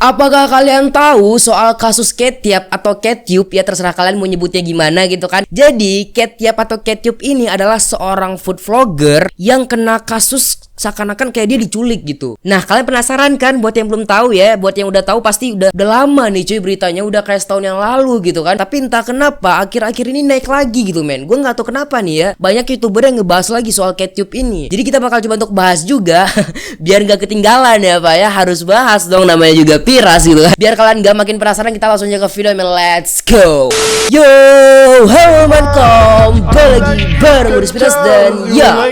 Apakah kalian tahu soal kasus Ketchup atau Ketchup? Ya terserah kalian mau nyebutnya gimana gitu kan. Jadi Ketchup atau Ketchup ini adalah seorang food vlogger yang kena kasus seakan-akan kayak dia diculik gitu. Nah kalian penasaran kan? Buat yang belum tahu ya, buat yang udah tahu pasti udah lama nih cuy beritanya, udah kayak setahun yang lalu gitu kan. Tapi entah kenapa akhir-akhir ini naik lagi gitu men. Gue nggak tahu kenapa nih ya, banyak youtuber yang ngebahas lagi soal Ketchup ini. Jadi kita bakal coba untuk bahas juga biar nggak ketinggalan ya pak ya, harus bahas dong, namanya juga Piras gitu. Biar kalian gak makin penasaran, kita langsung aja ke video, men. Let's go. Yo, halo mankom, lagi bareng gue Piras dan ya.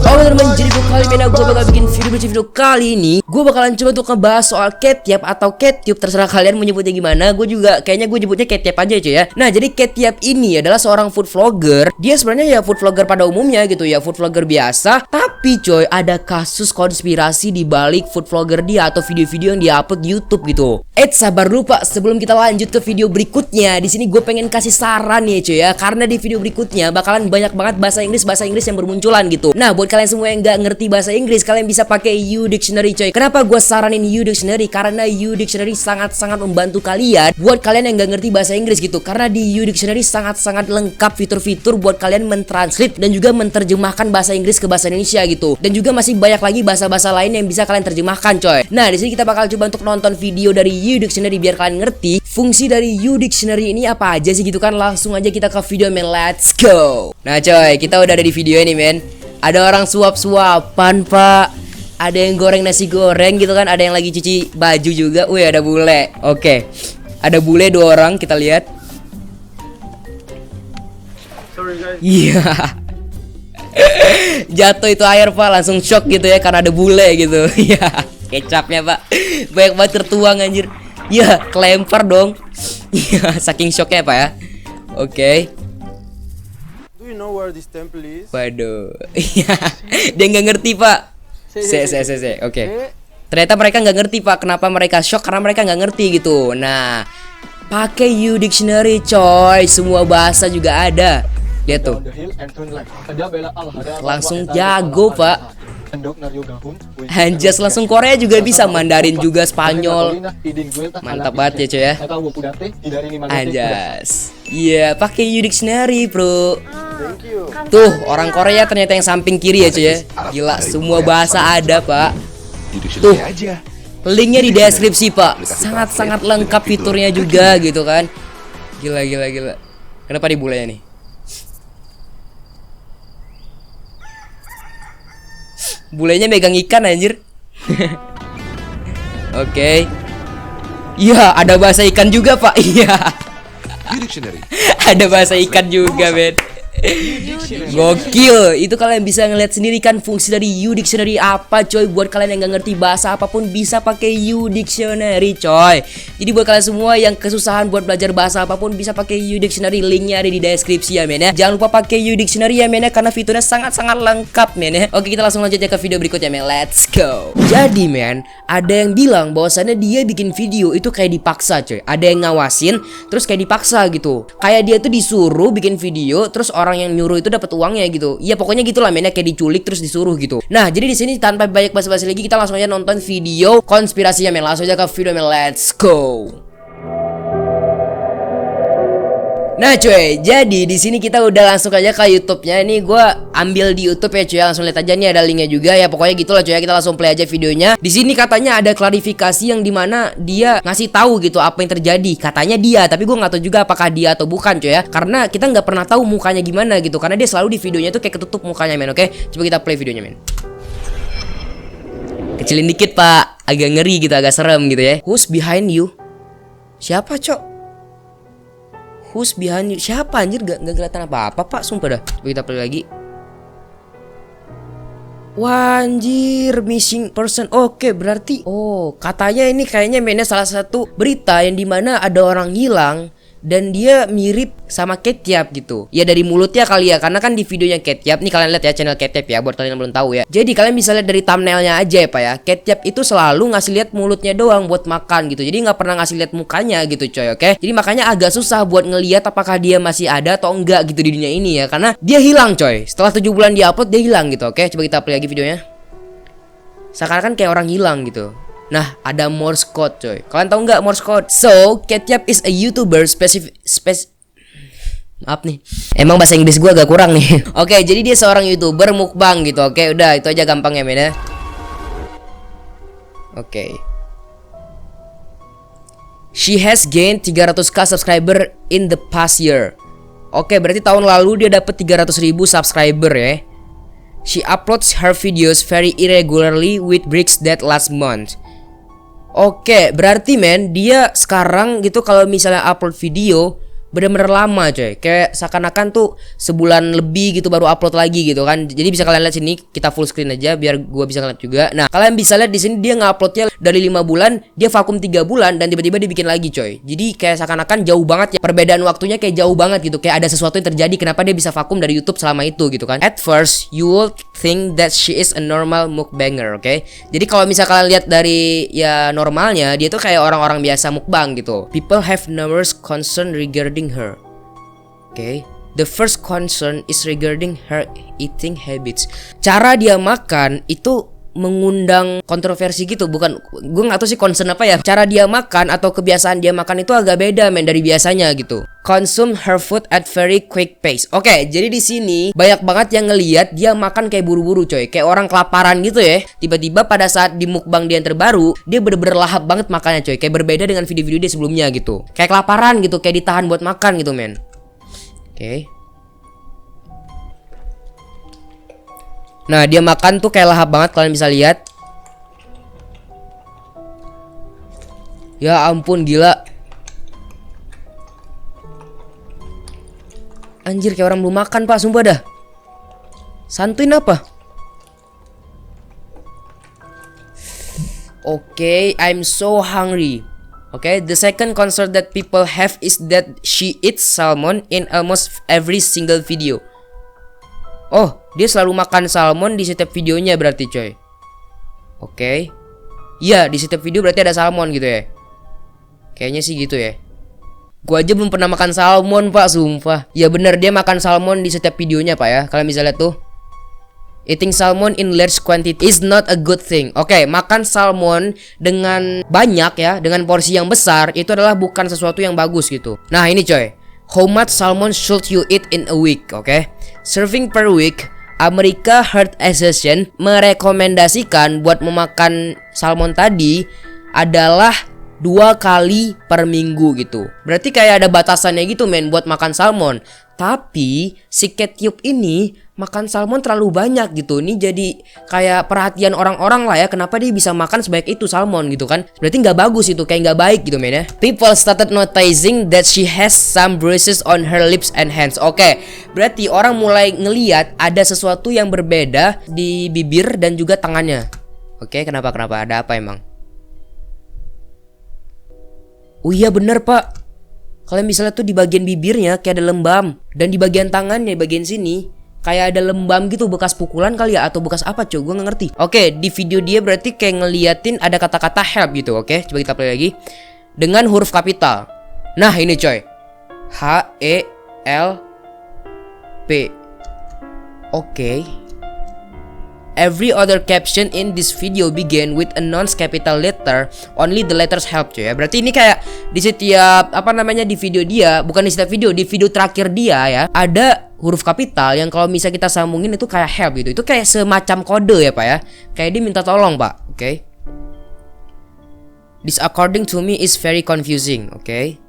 Oke teman-teman, jadi kali ini gue bakal bikin video kali ini. Gue bakalan coba untuk ngebahas soal Ketchup atau Ketchup, terserah kalian mau nyebutnya gimana. Gue juga kayaknya gue nyebutnya Ketchup aja cuy ya. Nah jadi Ketchup ini adalah seorang food vlogger. Dia sebenarnya ya food vlogger pada umumnya gitu ya, food vlogger biasa. Tapi coy, ada kasus konspirasi di balik food vlogger dia atau video-video yang dia upload di YouTube gitu. Sabar dulu pak, sebelum kita lanjut ke video berikutnya, di sini gue pengen kasih saran ya cuy ya, karena di video berikutnya bakalan banyak banget bahasa Inggris yang bermunculan gitu. Nah buat kalian semua yang nggak ngerti bahasa Inggris, kalian bisa pakai U-Dictionary coy. Kenapa gue saranin U-Dictionary? Karena U-Dictionary sangat-sangat membantu kalian buat kalian yang nggak ngerti bahasa Inggris gitu. Karena di U-Dictionary sangat-sangat lengkap fitur-fitur buat kalian mentranslate dan juga menerjemahkan bahasa Inggris ke bahasa Indonesia gitu. Dan juga masih banyak lagi bahasa-bahasa lain yang bisa kalian terjemahkan coy. Nah di sini kita bakal coba untuk nonton video dari U-Dictionary biar kalian ngerti fungsi dari U-Dictionary ini apa aja sih gitu kan. Langsung aja kita ke video men, let's go. Nah coy, kita udah ada di video ini men. Ada orang suap-suapan pak, ada yang goreng nasi goreng gitu kan, ada yang lagi cuci baju juga. Wih ada bule. Oke, ada bule 2 orang, kita lihat. Sorry guys. Iya. Jatuh itu air pak, langsung shock gitu ya karena ada bule gitu. Iya, kecapnya pak banyak banget tertuang anjir. Iya, kelempar dong. Iya, saking shocknya pak ya. Oke. Do you know where this temple is? Waduh. Iya. Dia nggak ngerti pak. Oke. Ternyata mereka nggak ngerti pak. Kenapa mereka shock? Karena mereka nggak ngerti gitu. Nah, pakai U-Dictionary coy. Semua bahasa juga ada. Lihat tuh. Langsung jago pak. Anjas langsung Korea juga bisa, Mandarin juga, Spanyol. Mantap banget ya coy ya. Anjas. Iya, pakai U-Dictionary, bro. Tuh, orang Korea ternyata yang samping kiri ya coy ya. Gila, semua bahasa ada, Pak. Tuh. Linknya di deskripsi, Pak. Sangat-sangat lengkap fiturnya juga gitu kan. Gila. Kenapa di bulenya nih? Bulenya megang ikan anjir. Oke. Iya, ada bahasa ikan juga, Pak. Iya. Ada bahasa ikan juga, men. Gokil. Itu kalian bisa ngeliat sendiri kan fungsi dari U-Dictionary apa coy. Buat kalian yang gak ngerti bahasa apapun bisa pakai U-Dictionary coy. Jadi buat kalian semua yang kesusahan buat belajar bahasa apapun bisa pakai U-Dictionary. Linknya ada di deskripsi ya men ya. Jangan lupa pakai U-Dictionary ya men ya, karena fiturnya sangat-sangat lengkap men ya. Oke, kita langsung lanjut ya ke video berikutnya men. Let's go. Jadi men, ada yang bilang bahwasannya dia bikin video itu kayak dipaksa coy. Ada yang ngawasin terus kayak dipaksa gitu. Kayak dia tuh disuruh bikin video terus orang yang nyuruh itu dapat uangnya gitu. Ya pokoknya gitulah mainnya, kayak diculik terus disuruh gitu. Nah, jadi di sini tanpa banyak basa-basi lagi kita langsung aja nonton video konspirasinya men. Langsung aja ke video men. Let's go. Nah cuy, jadi di sini kita udah langsung aja ke YouTube-nya. Ini gue ambil di YouTube ya cuy, langsung lihat aja nih ada linknya juga ya. Pokoknya gitulah cuy, kita langsung play aja videonya. Di sini katanya ada klarifikasi yang dimana dia ngasih tahu gitu apa yang terjadi. Katanya dia, tapi gue nggak tahu juga apakah dia atau bukan cuy ya. Karena kita nggak pernah tahu mukanya gimana gitu. Karena dia selalu di videonya tuh kayak ketutup mukanya men. Oke, coba kita play videonya men. Kecilin dikit pak, agak ngeri gitu, agak serem gitu ya. Who's behind you? Siapa cok? Who's behind you? Siapa anjir? Gak kelihatan apa-apa pak, sumpah dah. Coba kita play lagi. Wah anjir, missing person. Oke, berarti katanya ini kayaknya mainnya salah satu berita yang dimana ada orang hilang dan dia mirip sama Ketchup gitu. Ya dari mulutnya kali ya, karena kan di videonya Ketchup nih, kalian lihat ya channel Ketchup ya, buat kalian yang belum tahu ya. Jadi kalian bisa lihat dari thumbnailnya aja ya pak ya. Ketchup itu selalu ngasih lihat mulutnya doang buat makan gitu. Jadi nggak pernah ngasih lihat mukanya gitu coy, oke. Jadi makanya agak susah buat ngelihat apakah dia masih ada atau enggak gitu di dunia ini ya, karena dia hilang coy. Setelah 7 bulan dia upload dia hilang gitu, oke. Coba kita play lagi videonya. seakan-akan kayak orang hilang gitu. Nah, ada Morse code coy. Kalian tahu nggak Morse code? So, Ketchup is a YouTuber maaf nih. Emang bahasa Inggris gue agak kurang nih. Oke, jadi dia seorang YouTuber mukbang gitu. Oke, udah itu aja gampang ya, men ya. Oke. She has gained 300k subscriber in the past year. Oke, berarti tahun lalu dia dapat 300.000 subscriber ya. She uploads her videos very irregularly with breaks that last month. Oke, berarti men dia sekarang gitu kalau misalnya upload video bener-bener lama coy. Kayak seakan-akan tuh sebulan lebih gitu baru upload lagi gitu kan. Jadi bisa kalian lihat sini, kita full screen aja biar gua bisa ngeliat juga. Nah, kalian bisa lihat di sini dia nguploadnya dari 5 bulan, dia vakum 3 bulan dan tiba-tiba dibikin lagi coy. Jadi kayak seakan-akan jauh banget ya. Perbedaan waktunya kayak jauh banget gitu. Kayak ada sesuatu yang terjadi kenapa dia bisa vakum dari YouTube selama itu gitu kan. At first, you would think that she is a normal mukbanger, oke? Jadi kalau misalnya kalian lihat dari ya normalnya, dia tuh kayak orang-orang biasa mukbang gitu. People have numerous concern regarding her. Okay. The first concern is regarding her eating habits. Cara dia makan itu mengundang kontroversi gitu, bukan? Gue nggak tahu sih concern apa ya. Cara dia makan atau kebiasaan dia makan itu agak beda men dari biasanya gitu. Consume her food at very quick pace. Oke, jadi di sini banyak banget yang ngelihat dia makan kayak buru-buru coy, kayak orang kelaparan gitu ya. Tiba-tiba pada saat di mukbang dia yang terbaru, dia bener-bener lahap banget makannya coy. Kayak berbeda dengan video-video dia sebelumnya gitu. Kayak kelaparan gitu, kayak ditahan buat makan gitu men. Oke. Nah, dia makan tuh kayak lahap banget, kalian bisa lihat. Ya ampun, gila. Anjir, kayak orang belum makan pak, sumpah dah. Santuin apa? Oke, I'm so hungry. Okay, the second concern that people have is that she eats salmon in almost every single video. Oh, dia selalu makan salmon di setiap videonya berarti coy. Oke. Iya, di setiap video berarti ada salmon gitu ya. Kayaknya sih gitu ya. Gua aja belum pernah makan salmon pak, sumpah. Ya bener, dia makan salmon di setiap videonya pak ya. Kalian bisa lihat tuh. Eating salmon in large quantity is not a good thing. Oke, makan salmon dengan banyak ya, dengan porsi yang besar itu adalah bukan sesuatu yang bagus gitu. Nah ini coy, how much salmon should you eat in a week? Oke, serving per week. America Heart Association merekomendasikan buat memakan salmon tadi adalah 2 kali per minggu gitu. Berarti kayak ada batasannya gitu men buat makan salmon. Tapi si Ketchup ini makan salmon terlalu banyak gitu. Ini jadi kayak perhatian orang-orang lah ya. Kenapa dia bisa makan sebanyak itu salmon gitu kan. Berarti nggak bagus itu, kayak nggak baik gitu men ya. People started noticing that she has some bruises on her lips and hands. Oke, berarti orang mulai ngeliat ada sesuatu yang berbeda di bibir dan juga tangannya. Oke, kenapa? Ada apa emang? Oh iya bener pak. Kalian bisa lihat tuh di bagian bibirnya kayak ada lembam. Dan di bagian tangannya, bagian sini kayak ada lembam gitu, bekas pukulan kali ya, atau bekas apa cuy, gue gak ngerti. Oke, di video dia berarti kayak ngeliatin ada kata-kata help gitu. Oke, coba kita play lagi dengan huruf kapital. Nah ini coy, HELP. Oke. Every other caption in this video began with a non-capital letter. Only the letters help cuy ya. Berarti ini kayak di setiap di video dia, bukan di setiap video, di video terakhir dia ya, ada huruf kapital yang kalau misalnya kita sambungin itu kayak help gitu. Itu kayak semacam kode ya pak ya. Kayak dia minta tolong pak. Oke. This according to me is very confusing. Oke.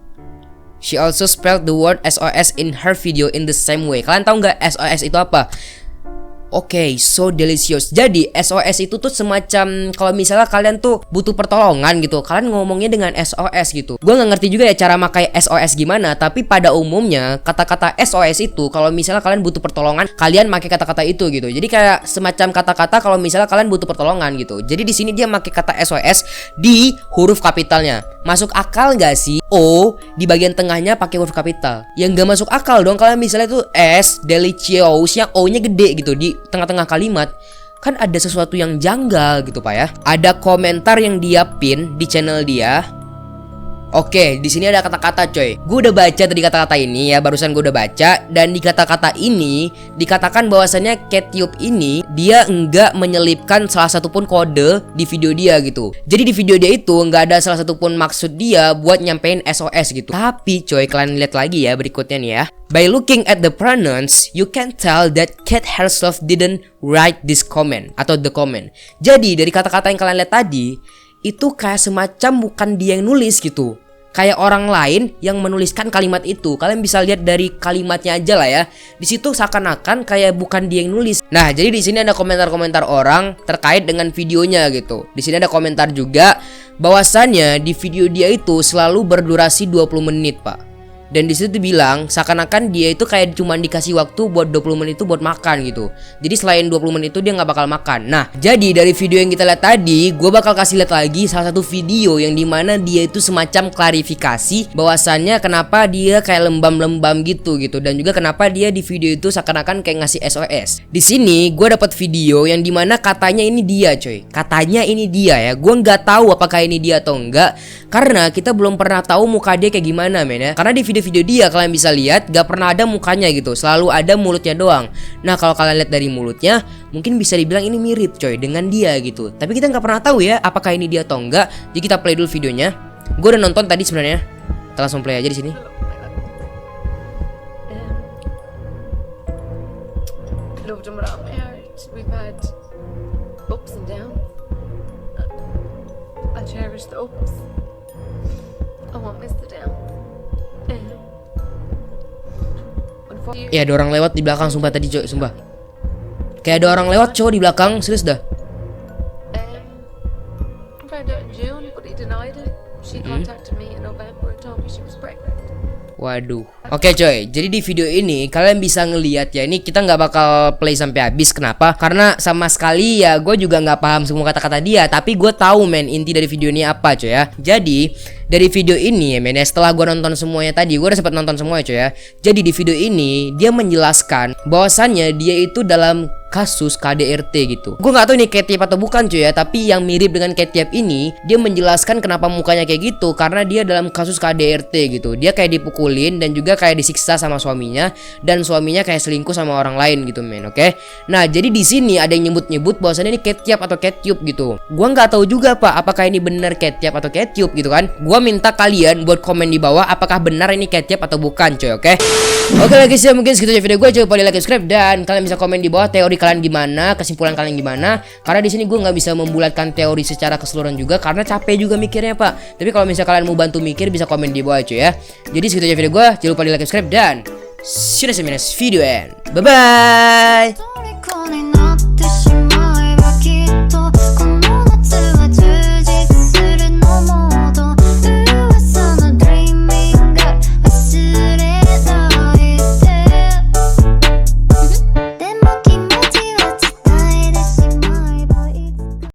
She also spelled the word SOS in her video in the same way. Kalian tahu nggak SOS itu apa? Oke, so delicious. Jadi SOS itu tuh semacam kalau misalnya kalian tuh butuh pertolongan gitu, kalian ngomongnya dengan SOS gitu. Gue nggak ngerti juga ya cara makai SOS gimana, tapi pada umumnya kata-kata SOS itu kalau misalnya kalian butuh pertolongan, kalian pakai kata-kata itu gitu. Jadi kayak semacam kata-kata kalau misalnya kalian butuh pertolongan gitu. Jadi di sini dia pakai kata SOS di huruf kapitalnya. Masuk akal nggak sih? O di bagian tengahnya pakai huruf kapital. Yang nggak masuk akal dong kalian misalnya tuh S delicious yang O-nya gede gitu di tengah-tengah kalimat. Kan ada sesuatu yang janggal gitu pak ya. Ada komentar yang dia pin di channel dia. Oke, di sini ada kata-kata coy. Gue udah baca tadi kata-kata ini ya, barusan gue udah baca. Dan di kata-kata ini dikatakan bahwasannya Ketchup ini dia enggak menyelipkan salah satu pun kode di video dia gitu. Jadi di video dia itu enggak ada salah satu pun maksud dia buat nyampein SOS gitu. Tapi coy, kalian lihat lagi ya berikutnya nih ya. By looking at the pronouns, you can tell that Cat herself didn't write this comment atau the comment. Jadi dari kata-kata yang kalian lihat tadi itu kayak semacam bukan dia yang nulis gitu. Kayak orang lain yang menuliskan kalimat itu. Kalian bisa lihat dari kalimatnya aja lah ya. Di situ seakan-akan kayak bukan dia yang nulis. Nah, jadi di sini ada komentar-komentar orang terkait dengan videonya gitu. Di sini ada komentar juga bahwasannya di video dia itu selalu berdurasi 20 menit, Pak. Dan di situ bilang seakan-akan dia itu kayak cuma dikasih waktu buat 20 menit itu buat makan gitu. Jadi selain 20 menit itu dia nggak bakal makan. Nah, jadi dari video yang kita lihat tadi, gue bakal kasih lihat lagi salah satu video yang dimana dia itu semacam klarifikasi bahwasannya kenapa dia kayak lembam-lembam gitu. Dan juga kenapa dia di video itu seakan-akan kayak ngasih SOS. Di sini gue dapat video yang dimana katanya ini dia coy. Katanya ini dia ya. Gue nggak tahu apakah ini dia atau enggak, karena kita belum pernah tahu muka dia kayak gimana men ya. Karena di video dia kalian bisa lihat gak pernah ada mukanya gitu, selalu ada mulutnya doang. Nah kalau kalian lihat dari mulutnya mungkin bisa dibilang ini mirip coy dengan dia gitu. Tapi kita nggak pernah tahu ya apakah ini dia atau enggak. Jadi kita play dulu videonya. Gue udah nonton tadi sebenarnya. Kita langsung play aja di sini. Loved him without my heart. We've had ups and downs. I cherish the ups. I won't miss the downs. Ya ada orang lewat di belakang sumpah tadi coy, sumpah. Kayak ada orang lewat cowok di belakang, serius dah. Found out in June, but he denied it. She contacted me in November and told me she was pregnant. Waduh. Oke coy, jadi di video ini kalian bisa ngelihat ya, ini kita nggak bakal play sampai habis. Kenapa? Karena sama sekali ya gue juga nggak paham semua kata-kata dia. Tapi gue tahu men inti dari video ini apa coy ya. Jadi dari video ini ya men ya, setelah gue nonton semuanya tadi, gue udah sempat nonton semuanya coy ya. Jadi di video ini dia menjelaskan bahwasannya dia itu dalam kasus KDRT gitu. Gue nggak tahu ini Ketchup atau bukan cuy ya, tapi yang mirip dengan Ketchup ini dia menjelaskan kenapa mukanya kayak gitu karena dia dalam kasus KDRT gitu. Dia kayak dipukulin dan juga kayak disiksa sama suaminya, dan suaminya kayak selingkuh sama orang lain gitu men. Oke. Nah jadi di sini ada yang nyebut-nyebut bahwasannya ini Ketchup atau Ketchup gitu. Gue nggak tahu juga pak apakah ini benar Ketchup atau Ketchup gitu kan. Gue minta kalian buat komen di bawah apakah benar ini Ketchup atau bukan coy. Oke. Oke lagi sih mungkin segitu aja video gue. Coba like, subscribe, dan kalian bisa komen di bawah teori kalian gimana, kesimpulan kalian gimana. Karena di sini gue nggak bisa membulatkan teori secara keseluruhan juga karena capek juga mikirnya pak. Tapi kalau misalnya kalian mau bantu mikir bisa komen di bawah cuy ya. Jadi segitu aja video gue. Jangan lupa di like, subscribe, dan see you next video and bye bye.